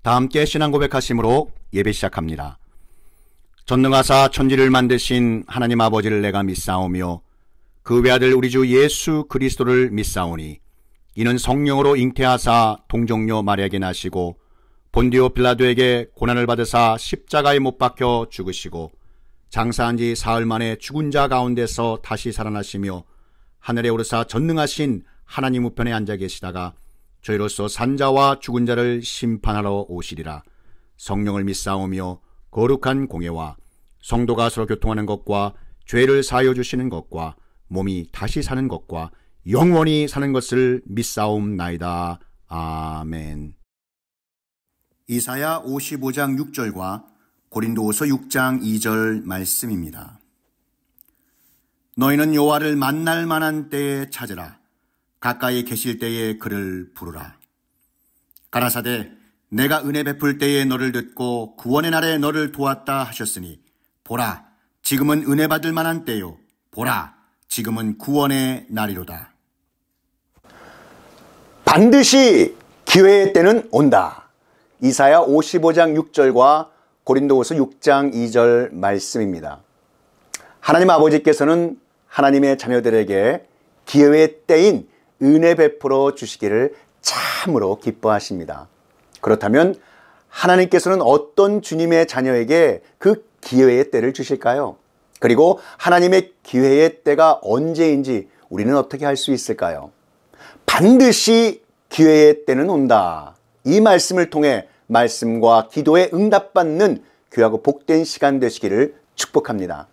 다 함께 신앙 고백하심으로 예배 시작합니다. 전능하사 천지를 만드신 하나님 아버지를 내가 믿사오며 그 외아들 우리 주 예수 그리스도를 믿사오니 이는 성령으로 잉태하사 동정녀 마리아에게 나시고 본디오 빌라도에게 고난을 받으사 십자가에 못 박혀 죽으시고 장사한 지 사흘 만에 죽은 자 가운데서 다시 살아나시며 하늘에 오르사 전능하신 하나님 우편에 앉아 계시다가 저희로서 산자와 죽은 자를 심판하러 오시리라. 성령을 믿사오며 거룩한 공예와 성도가 서로 교통하는 것과 죄를 사하여 주시는 것과 몸이 다시 사는 것과 영원히 사는 것을 믿사옵나이다. 아멘. 이사야 55장 6절과 고린도후서 6장 2절 말씀입니다. 너희는 여호와를 만날 만한 때에 찾으라. 가까이 계실 때에 그를 부르라. 가라사대 내가 은혜 베풀 때에 너를 듣고 구원의 날에 너를 도왔다 하셨으니 보라 지금은 은혜 받을 만한 때요 보라 지금은 구원의 날이로다. 반드시 기회의 때는 온다. 이사야 55장 6절과 고린도후서 6장 2절 말씀입니다. 하나님 아버지께서는 하나님의 자녀들에게 기회의 때인 은혜 베풀어 주시기를 참으로 기뻐하십니다. 그렇다면 하나님께서는 어떤 주님의 자녀에게 그 기회의 때를 주실까요? 그리고 하나님의 기회의 때가 언제인지 우리는 어떻게 알 수 있을까요? 반드시 기회의 때는 온다. 이 말씀을 통해 말씀과 기도에 응답받는 귀하고 복된 시간 되시기를 축복합니다.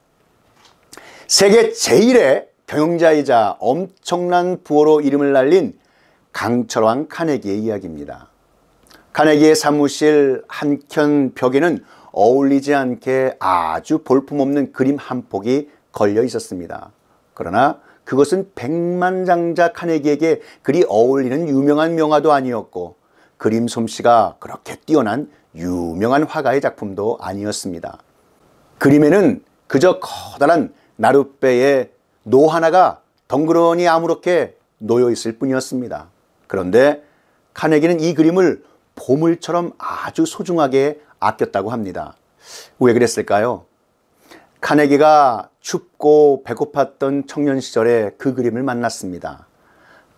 세계 제1의 경영자이자 엄청난 부호로 이름을 날린 강철왕 카네기의 이야기입니다. 카네기의 사무실 한켠 벽에는 어울리지 않게 아주 볼품없는 그림 한 폭이 걸려 있었습니다. 그러나 그것은 백만장자 카네기에게 그리 어울리는 유명한 명화도 아니었고 그림 솜씨가 그렇게 뛰어난 유명한 화가의 작품도 아니었습니다. 그림에는 그저 커다란 나룻배의 노 하나가 덩그러니 아무렇게 놓여 있을 뿐이었습니다. 그런데 카네기는 이 그림을 보물처럼 아주 소중하게 아꼈다고 합니다. 왜 그랬을까요? 카네기가 춥고 배고팠던 청년 시절에 그 그림을 만났습니다.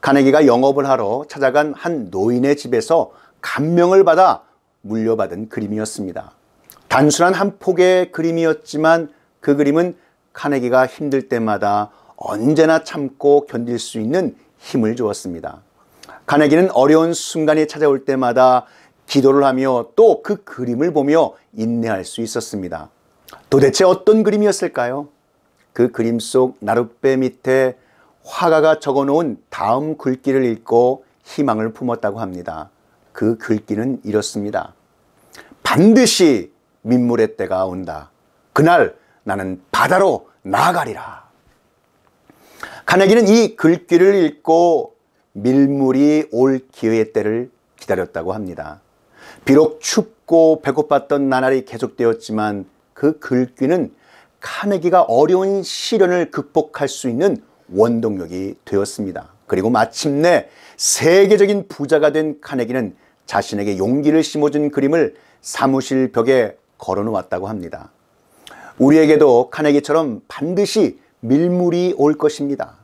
카네기가 영업을 하러 찾아간 한 노인의 집에서 감명을 받아 물려받은 그림이었습니다. 단순한 한 폭의 그림이었지만 그 그림은 카네기가 힘들 때마다 언제나 참고 견딜 수 있는 힘을 주었습니다. 카네기는 어려운 순간이 찾아올 때마다 기도를 하며 또 그 그림을 보며 인내할 수 있었습니다. 도대체 어떤 그림이었을까요? 그 그림 속 나룻배 밑에 화가가 적어놓은 다음 글귀를 읽고 희망을 품었다고 합니다. 그 글귀는 이렇습니다. 반드시 민물의 때가 온다. 그날 나는 바다로 나아가리라. 카네기는 이 글귀를 읽고 밀물이 올 기회의 때를 기다렸다고 합니다. 비록 춥고 배고팠던 나날이 계속되었지만 그 글귀는 카네기가 어려운 시련을 극복할 수 있는 원동력이 되었습니다. 그리고 마침내 세계적인 부자가 된 카네기는 자신에게 용기를 심어준 그림을 사무실 벽에 걸어놓았다고 합니다. 우리에게도 카네기처럼 반드시 밀물이 올 것입니다.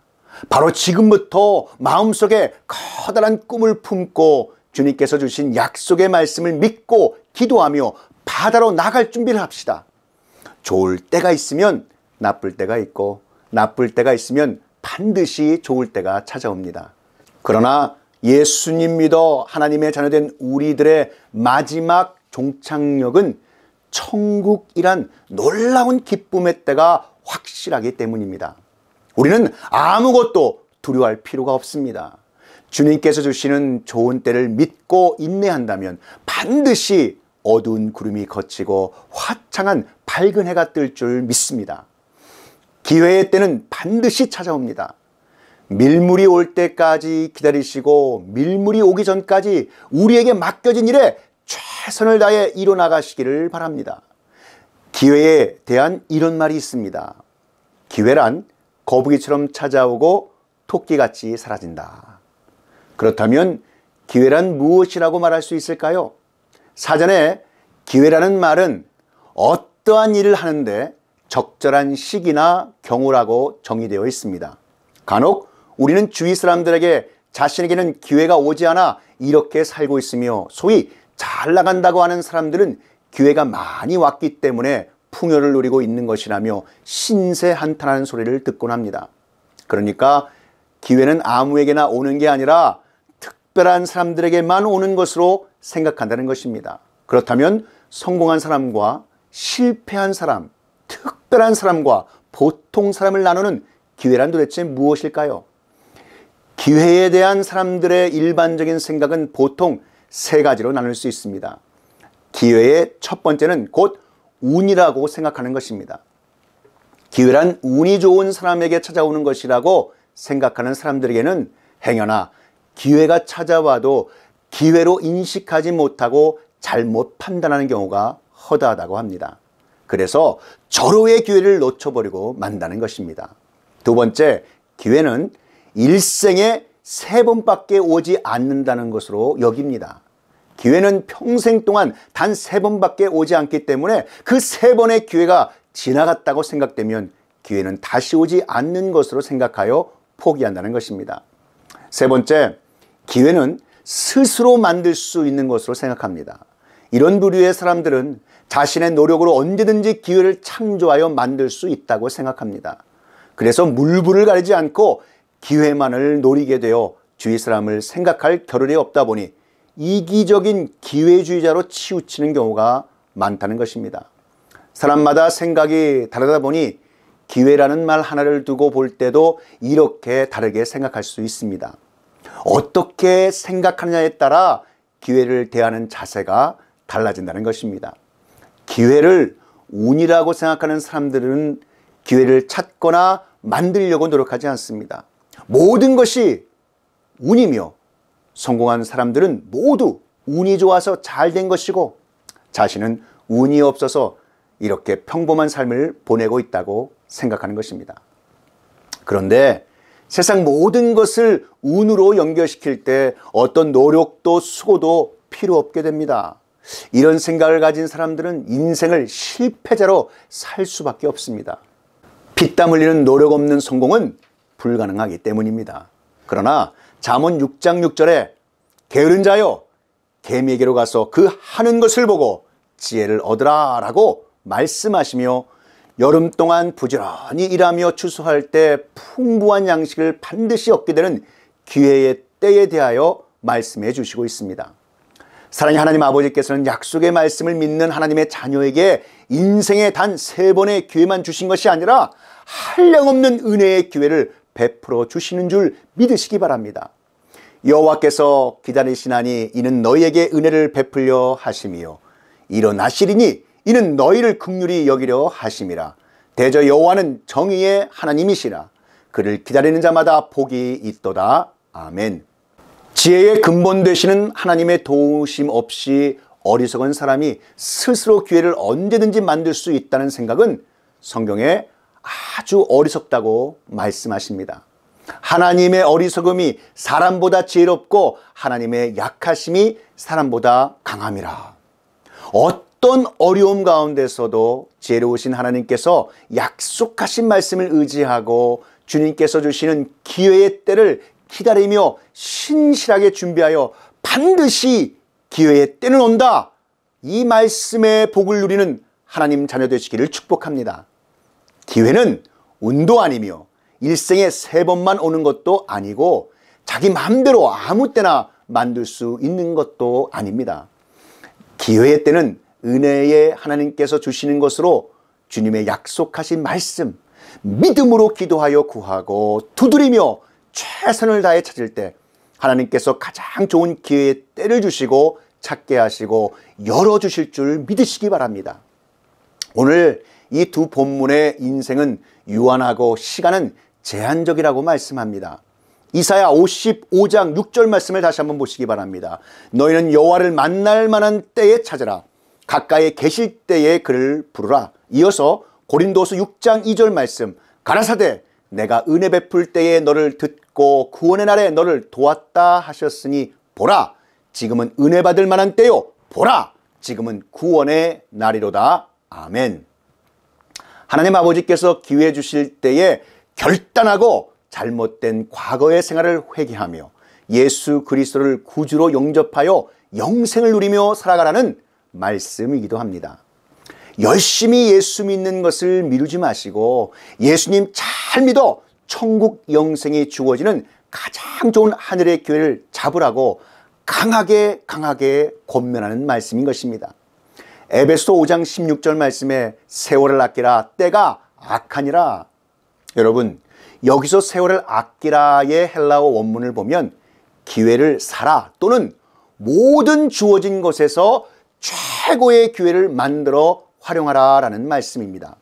바로 지금부터 마음속에 커다란 꿈을 품고 주님께서 주신 약속의 말씀을 믿고 기도하며 바다로 나갈 준비를 합시다. 좋을 때가 있으면 나쁠 때가 있고 나쁠 때가 있으면 반드시 좋을 때가 찾아옵니다. 그러나 예수님 믿어 하나님의 자녀된 우리들의 마지막 종착역은 천국이란 놀라운 기쁨의 때가 확실하기 때문입니다. 우리는 아무것도 두려워할 필요가 없습니다. 주님께서 주시는 좋은 때를 믿고 인내한다면 반드시 어두운 구름이 걷히고 화창한 밝은 해가 뜰 줄 믿습니다. 기회의 때는 반드시 찾아옵니다. 밀물이 올 때까지 기다리시고 밀물이 오기 전까지 우리에게 맡겨진 일에 최선을 다해 이뤄나가시기를 바랍니다. 기회에 대한 이런 말이 있습니다. 기회란 거북이처럼 찾아오고 토끼같이 사라진다. 그렇다면 기회란 무엇이라고 말할 수 있을까요? 사전에 기회라는 말은 어떠한 일을 하는데 적절한 시기나 경우라고 정의되어 있습니다. 간혹 우리는 주위 사람들에게 자신에게는 기회가 오지 않아 이렇게 살고 있으며, 소위 잘 나간다고 하는 사람들은 기회가 많이 왔기 때문에 풍요를 누리고 있는 것이라며 신세한탄하는 소리를 듣곤 합니다. 그러니까 기회는 아무에게나 오는 게 아니라 특별한 사람들에게만 오는 것으로 생각한다는 것입니다. 그렇다면 성공한 사람과 실패한 사람, 특별한 사람과 보통 사람을 나누는 기회란 도대체 무엇일까요? 기회에 대한 사람들의 일반적인 생각은 보통 세 가지로 나눌 수 있습니다. 기회의 첫 번째는 곧 운이라고 생각하는 것입니다. 기회란 운이 좋은 사람에게 찾아오는 것이라고 생각하는 사람들에게는 행여나 기회가 찾아와도 기회로 인식하지 못하고 잘못 판단하는 경우가 허다하다고 합니다. 그래서 절호의 기회를 놓쳐버리고 만다는 것입니다. 두 번째, 기회는 일생에 3번밖에 오지 않는다는 것으로 여깁니다. 기회는 평생 동안 단 3번밖에 오지 않기 때문에 그 3번의 기회가 지나갔다고 생각되면 기회는 다시 오지 않는 것으로 생각하여 포기한다는 것입니다. 세 번째, 기회는 스스로 만들 수 있는 것으로 생각합니다. 이런 부류의 사람들은 자신의 노력으로 언제든지 기회를 창조하여 만들 수 있다고 생각합니다. 그래서 물불을 가리지 않고 기회만을 노리게 되어 주위 사람을 생각할 겨를이 없다 보니 이기적인 기회주의자로 치우치는 경우가 많다는 것입니다. 사람마다 생각이 다르다 보니 기회라는 말 하나를 두고 볼 때도 이렇게 다르게 생각할 수 있습니다. 어떻게 생각하느냐에 따라 기회를 대하는 자세가 달라진다는 것입니다. 기회를 운이라고 생각하는 사람들은 기회를 찾거나 만들려고 노력하지 않습니다. 모든 것이 운이며 성공한 사람들은 모두 운이 좋아서 잘 된 것이고, 자신은 운이 없어서 이렇게 평범한 삶을 보내고 있다고 생각하는 것입니다. 그런데 세상 모든 것을 운으로 연결시킬 때 어떤 노력도 수고도 필요 없게 됩니다. 이런 생각을 가진 사람들은 인생을 실패자로 살 수밖에 없습니다. 피땀 흘리는 노력 없는 성공은 불가능하기 때문입니다. 그러나 잠언 6장 6절에 게으른 자여 개미에게로 가서 그 하는 것을 보고 지혜를 얻으라 라고 말씀하시며, 여름 동안 부지런히 일하며 추수할 때 풍부한 양식을 반드시 얻게 되는 기회의 때에 대하여 말씀해 주시고 있습니다. 사랑의 하나님 아버지께서는 약속의 말씀을 믿는 하나님의 자녀에게 인생에 단 3번의 기회만 주신 것이 아니라 한량없는 은혜의 기회를 베풀어 주시는 줄 믿으시기 바랍니다. 여호와께서 기다리시나니 이는 너희에게 은혜를 베풀려 하심이요 일어나시리니 이는 너희를 긍휼히 여기려 하심이라. 대저 여호와는 정의의 하나님이시라. 그를 기다리는 자마다 복이 있도다. 아멘. 지혜의 근본 되시는 하나님의 도우심 없이 어리석은 사람이 스스로 기회를 언제든지 만들 수 있다는 생각은 성경에 아주 어리석다고 말씀하십니다. 하나님의 어리석음이 사람보다 지혜롭고 하나님의 약하심이 사람보다 강함이라. 어떤 어려움 가운데서도 지혜로우신 하나님께서 약속하신 말씀을 의지하고 주님께서 주시는 기회의 때를 기다리며 신실하게 준비하여 반드시 기회의 때는 온다, 이 말씀의 복을 누리는 하나님 자녀 되시기를 축복합니다. 기회는 운도 아니며 일생에 3번만 오는 것도 아니고 자기 마음대로 아무 때나 만들 수 있는 것도 아닙니다. 기회의 때는 은혜의 하나님께서 주시는 것으로 주님의 약속하신 말씀 믿음으로 기도하여 구하고 두드리며 최선을 다해 찾을 때 하나님께서 가장 좋은 기회의 때를 주시고 찾게 하시고 열어주실 줄 믿으시기 바랍니다. 오늘 이 두 본문의 인생은 유한하고 시간은 제한적이라고 말씀합니다. 이사야 55장 6절 말씀을 다시 한번 보시기 바랍니다. 너희는 여호와를 만날 만한 때에 찾으라. 가까이에 계실 때에 그를 부르라. 이어서 고린도서 6장 2절 말씀, 가라사대 내가 은혜 베풀 때에 너를 듣고 구원의 날에 너를 도왔다 하셨으니 보라, 지금은 은혜 받을 만한 때요. 보라, 지금은 구원의 날이로다. 아멘. 하나님 아버지께서 기회 주실 때에 결단하고 잘못된 과거의 생활을 회개하며 예수 그리스도를 구주로 영접하여 영생을 누리며 살아가라는 말씀이기도 합니다. 열심히 예수 믿는 것을 미루지 마시고 예수님 잘 믿어 천국 영생이 주어지는 가장 좋은 하늘의 기회를 잡으라고 강하게 권면하는 말씀인 것입니다. 에베소 5장 16절 말씀에 세월을 아끼라 때가 악하니라. 여러분, 여기서 세월을 아끼라의 헬라어 원문을 보면 기회를 사라 또는 모든 주어진 것에서 최고의 기회를 만들어 활용하라 라는 말씀입니다.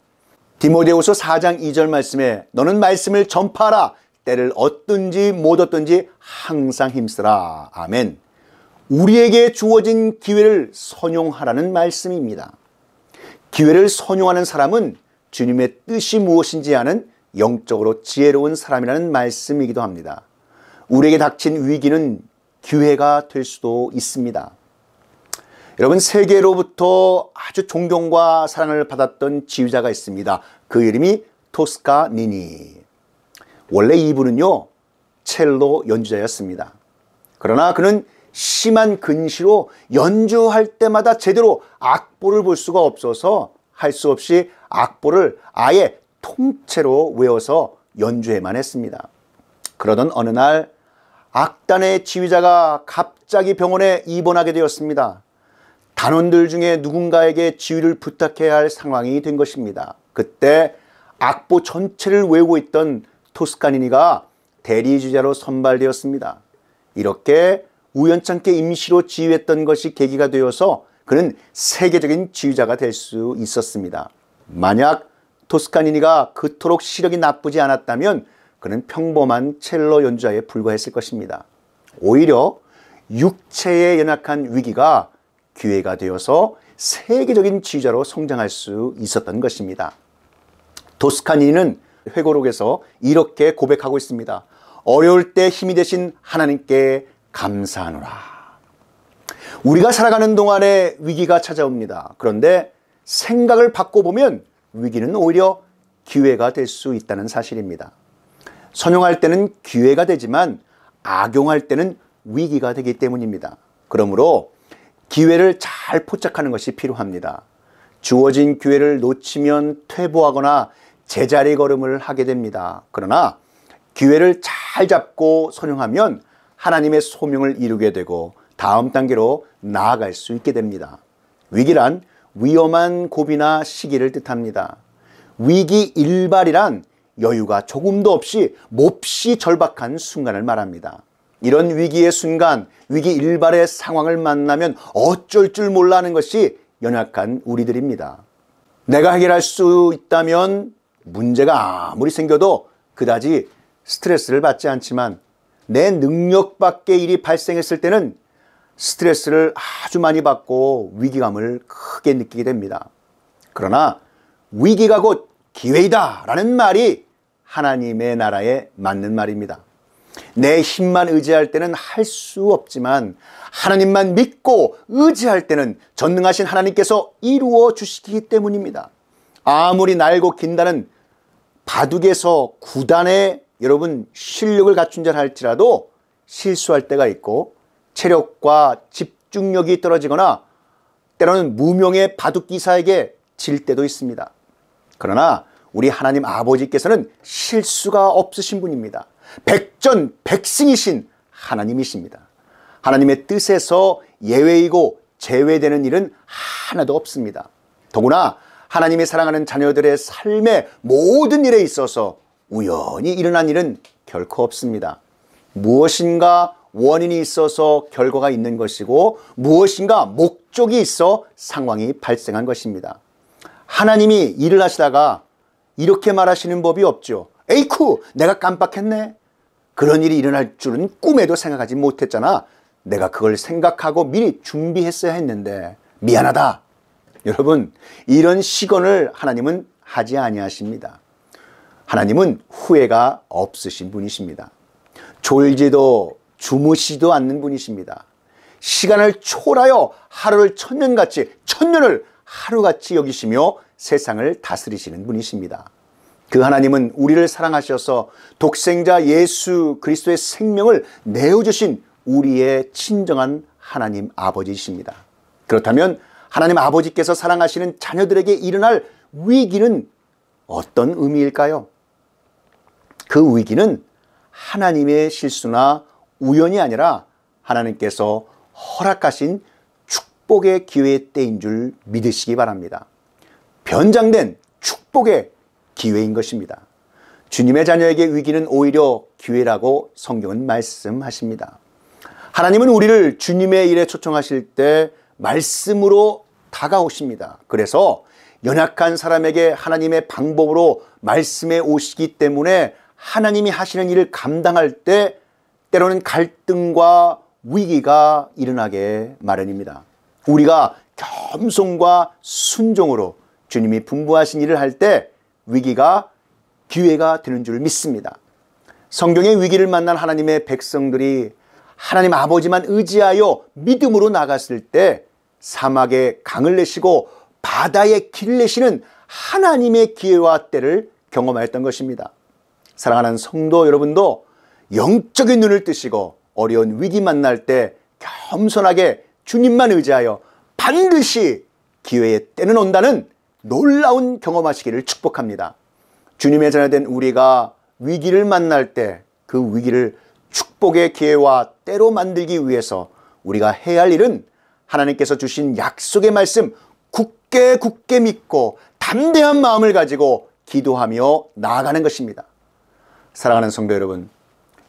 디모데후서 4장 2절 말씀에 너는 말씀을 전파하라. 때를 얻든지 못 얻든지 항상 힘쓰라. 아멘. 우리에게 주어진 기회를 선용하라는 말씀입니다. 기회를 선용하는 사람은 주님의 뜻이 무엇인지 아는 영적으로 지혜로운 사람이라는 말씀이기도 합니다. 우리에게 닥친 위기는 기회가 될 수도 있습니다. 여러분, 세계로부터 아주 존경과 사랑을 받았던 지휘자가 있습니다. 그 이름이 토스카니니. 원래 이분은요, 첼로 연주자였습니다. 그러나 그는 심한 근시로 연주할 때마다 제대로 악보를 볼 수가 없어서 할 수 없이 악보를 아예 통째로 외워서 연주해만 했습니다. 그러던 어느 날 악단의 지휘자가 갑자기 병원에 입원하게 되었습니다. 단원들 중에 누군가에게 지휘를 부탁해야 할 상황이 된 것입니다. 그때 악보 전체를 외우고 있던 토스카니니가 대리지휘자로 선발되었습니다. 이렇게 우연찮게 임시로 지휘했던 것이 계기가 되어서 그는 세계적인 지휘자가 될 수 있었습니다. 만약 토스카니니가 그토록 시력이 나쁘지 않았다면 그는 평범한 첼로 연주자에 불과했을 것입니다. 오히려 육체에 연약한 위기가 기회가 되어서 세계적인 지휘자로 성장할 수 있었던 것입니다. 토스카니니는 회고록에서 이렇게 고백하고 있습니다. 어려울 때 힘이 되신 하나님께 감사하노라. 우리가 살아가는 동안에 위기가 찾아옵니다. 그런데 생각을 바꿔보면 위기는 오히려 기회가 될 수 있다는 사실입니다. 선용할 때는 기회가 되지만 악용할 때는 위기가 되기 때문입니다. 그러므로 기회를 잘 포착하는 것이 필요합니다. 주어진 기회를 놓치면 퇴보하거나 제자리 걸음을 하게 됩니다. 그러나 기회를 잘 잡고 선용하면 하나님의 소명을 이루게 되고 다음 단계로 나아갈 수 있게 됩니다. 위기란 위험한 고비나 시기를 뜻합니다. 위기 일발이란 여유가 조금도 없이 몹시 절박한 순간을 말합니다. 이런 위기의 순간, 위기 일발의 상황을 만나면 어쩔 줄 몰라 하는 것이 연약한 우리들입니다. 내가 해결할 수 있다면 문제가 아무리 생겨도 그다지 스트레스를 받지 않지만 내 능력 밖의 일이 발생했을 때는 스트레스를 아주 많이 받고 위기감을 크게 느끼게 됩니다. 그러나 위기가 곧 기회이다 라는 말이 하나님의 나라에 맞는 말입니다. 내 힘만 의지할 때는 할 수 없지만 하나님만 믿고 의지할 때는 전능하신 하나님께서 이루어 주시기 때문입니다. 아무리 날고 긴다는 바둑에서 구단에 여러분 실력을 갖춘 자 할지라도 실수할 때가 있고 체력과 집중력이 떨어지거나 때로는 무명의 바둑 기사에게 질 때도 있습니다. 그러나 우리 하나님 아버지께서는 실수가 없으신 분입니다. 백전백승이신 하나님이십니다. 하나님의 뜻에서 예외이고 제외되는 일은 하나도 없습니다. 더구나 하나님이 사랑하는 자녀들의 삶의 모든 일에 있어서 우연히 일어난 일은 결코 없습니다. 무엇인가 원인이 있어서 결과가 있는 것이고 무엇인가 목적이 있어 상황이 발생한 것입니다. 하나님이 일을 하시다가 이렇게 말하시는 법이 없죠. 에이쿠, 내가 깜빡했네. 그런 일이 일어날 줄은 꿈에도 생각하지 못했잖아. 내가 그걸 생각하고 미리 준비했어야 했는데 미안하다. 여러분, 이런 시건을 하나님은 하지 아니하십니다. 하나님은 후회가 없으신 분이십니다. 졸지도 주무시도 않는 분이십니다. 시간을 초월하여 하루를 천년같이, 천년을 하루같이 여기시며 세상을 다스리시는 분이십니다. 그 하나님은 우리를 사랑하셔서 독생자 예수 그리스도의 생명을 내어주신 우리의 친정한 하나님 아버지이십니다. 그렇다면 하나님 아버지께서 사랑하시는 자녀들에게 일어날 위기는 어떤 의미일까요? 그 위기는 하나님의 실수나 우연이 아니라 하나님께서 허락하신 축복의 기회의 때인 줄 믿으시기 바랍니다. 변장된 축복의 기회인 것입니다. 주님의 자녀에게 위기는 오히려 기회라고 성경은 말씀하십니다. 하나님은 우리를 주님의 일에 초청하실 때 말씀으로 다가오십니다. 그래서 연약한 사람에게 하나님의 방법으로 말씀에 오시기 때문에 하나님이 하시는 일을 감당할 때 때로는 갈등과 위기가 일어나게 마련입니다. 우리가 겸손과 순종으로 주님이 분부하신 일을 할 때 위기가 기회가 되는 줄 믿습니다. 성경의 위기를 만난 하나님의 백성들이 하나님 아버지만 의지하여 믿음으로 나갔을 때 사막에 강을 내시고 바다에 길을 내시는 하나님의 기회와 때를 경험하였던 것입니다. 사랑하는 성도 여러분도 영적인 눈을 뜨시고 어려운 위기 만날 때 겸손하게 주님만 의지하여 반드시 기회의 때는 온다는 놀라운 경험하시기를 축복합니다. 주님의 자녀된 우리가 위기를 만날 때 그 위기를 축복의 기회와 때로 만들기 위해서 우리가 해야 할 일은 하나님께서 주신 약속의 말씀 굳게 믿고 담대한 마음을 가지고 기도하며 나아가는 것입니다. 사랑하는 성도 여러분,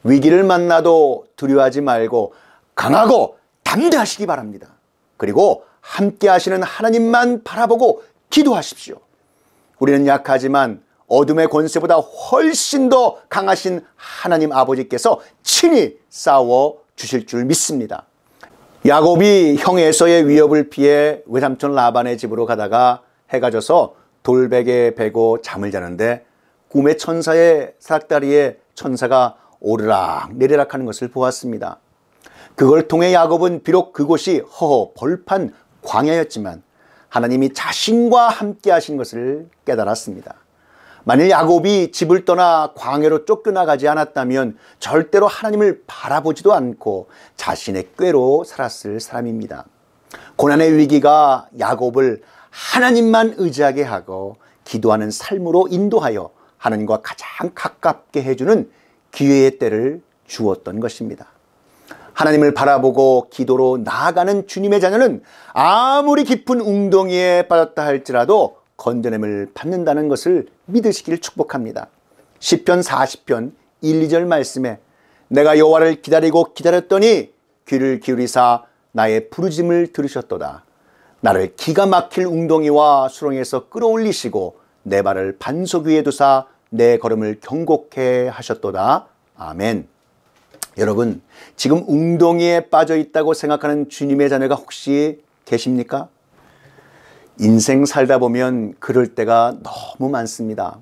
위기를 만나도 두려워하지 말고 강하고 담대하시기 바랍니다. 그리고 함께 하시는 하나님만 바라보고 기도하십시오. 우리는 약하지만 어둠의 권세보다 훨씬 더 강하신 하나님 아버지께서 친히 싸워 주실 줄 믿습니다. 야곱이 형 에서의 위협을 피해 외삼촌 라반의 집으로 가다가 해가 져서 돌베개에 베고 잠을 자는데 꿈의 천사의 사닥다리에 천사가 오르락 내리락 하는 것을 보았습니다. 그걸 통해 야곱은 비록 그곳이 허허 벌판 광야였지만 하나님이 자신과 함께 하신 것을 깨달았습니다. 만일 야곱이 집을 떠나 광야로 쫓겨나가지 않았다면 절대로 하나님을 바라보지도 않고 자신의 꾀로 살았을 사람입니다. 고난의 위기가 야곱을 하나님만 의지하게 하고 기도하는 삶으로 인도하여 하나님과 가장 가깝게 해주는 기회의 때를 주었던 것입니다. 하나님을 바라보고 기도로 나아가는 주님의 자녀는 아무리 깊은 웅덩이에 빠졌다 할지라도 건져냄을 받는다는 것을 믿으시기를 축복합니다. 시편 40편 1, 2절 말씀에 내가 여호와를 기다리고 기다렸더니 귀를 기울이사 나의 부르짐을 들으셨도다. 나를 기가 막힐 웅덩이와 수렁에서 끌어올리시고 내 발을 반석 위에 두사 내 걸음을 경고케 하셨도다. 아멘. 여러분, 지금 웅덩이에 빠져 있다고 생각하는 주님의 자녀가 혹시 계십니까? 인생 살다 보면 그럴 때가 너무 많습니다.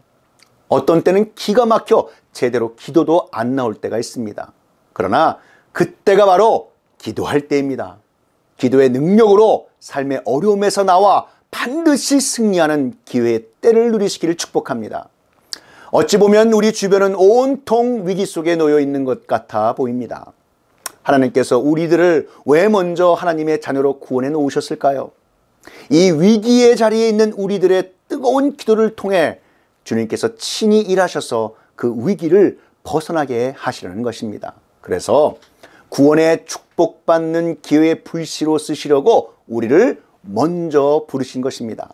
어떤 때는 기가 막혀 제대로 기도도 안 나올 때가 있습니다. 그러나 그때가 바로 기도할 때입니다. 기도의 능력으로 삶의 어려움에서 나와 반드시 승리하는 기회의 때를 누리시기를 축복합니다. 어찌 보면 우리 주변은 온통 위기 속에 놓여 있는 것 같아 보입니다. 하나님께서 우리들을 왜 먼저 하나님의 자녀로 구원해 놓으셨을까요? 이 위기의 자리에 있는 우리들의 뜨거운 기도를 통해 주님께서 친히 일하셔서 그 위기를 벗어나게 하시려는 것입니다. 그래서 구원의 축복받는 기회의 불씨로 쓰시려고 우리를 먼저 부르신 것입니다.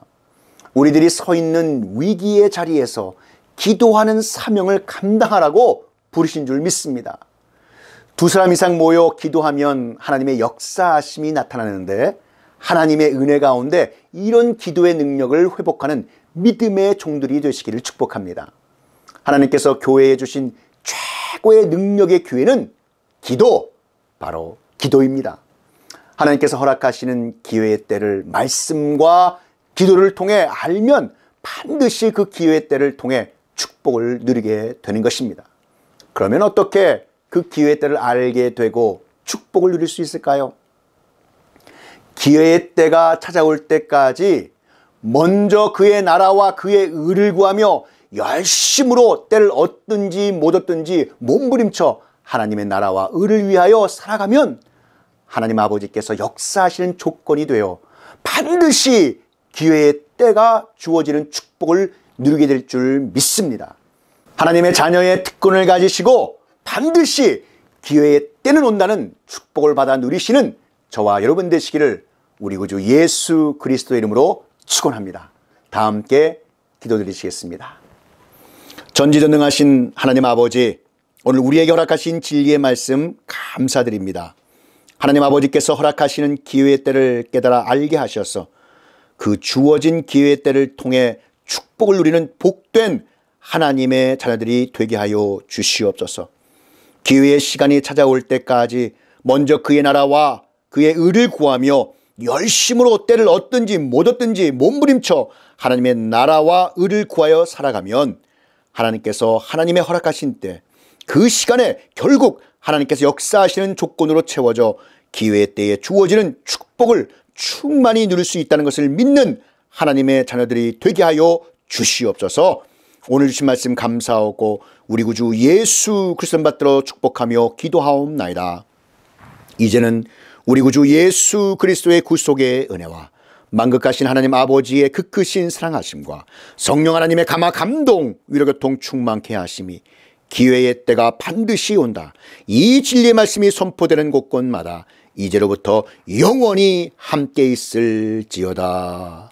우리들이 서 있는 위기의 자리에서 기도하는 사명을 감당하라고 부르신 줄 믿습니다. 두 사람 이상 모여 기도하면 하나님의 역사하심이 나타나는데 하나님의 은혜 가운데 이런 기도의 능력을 회복하는 믿음의 종들이 되시기를 축복합니다. 하나님께서 교회에 주신 최고의 능력의 기회는 기도, 바로 기도입니다. 하나님께서 허락하시는 기회의 때를 말씀과 기도를 통해 알면 반드시 그 기회의 때를 통해 축복을 누리게 되는 것입니다. 그러면 어떻게 그 기회의 때를 알게 되고 축복을 누릴 수 있을까요? 기회의 때가 찾아올 때까지 먼저 그의 나라와 그의 의를 구하며 열심으로 때를 얻든지 못 얻든지 몸부림쳐 하나님의 나라와 의를 위하여 살아가면 하나님 아버지께서 역사하시는 조건이 되어 반드시 기회의 때가 주어지는 축복을 누리게 될 줄 믿습니다. 하나님의 자녀의 특권을 가지시고 반드시 기회의 때는 온다는 축복을 받아 누리시는 저와 여러분 되시기를 우리 구주 예수 그리스도의 이름으로 축원합니다. 다 함께 기도드리시겠습니다. 전지전능하신 하나님 아버지, 오늘 우리에게 허락하신 진리의 말씀 감사드립니다. 하나님 아버지께서 허락하시는 기회의 때를 깨달아 알게 하셔서 그 주어진 기회의 때를 통해 축복을 누리는 복된 하나님의 자녀들이 되게 하여 주시옵소서. 기회의 시간이 찾아올 때까지 먼저 그의 나라와 그의 의를 구하며 열심으로 때를 얻든지 못 얻든지 몸부림쳐 하나님의 나라와 의를 구하여 살아가면 하나님께서 하나님의 허락하신 때 그 시간에 결국 하나님께서 역사하시는 조건으로 채워져 기회의 때에 주어지는 축복을 충만히 누릴 수 있다는 것을 믿는 하나님의 자녀들이 되게 하여 주시옵소서. 오늘 주신 말씀 감사하고 우리 구주 예수 그리스도 받들어 축복하며 기도하옵나이다. 이제는 우리 구주 예수 그리스도의 구속의 은혜와 만극하신 하나님 아버지의 그 크신 사랑하심과 성령 하나님의 감화 감동 위로교통 충만케 하심이 기회의 때가 반드시 온다. 이 진리의 말씀이 선포되는 곳곳마다 이제로부터 영원히 함께 있을지어다.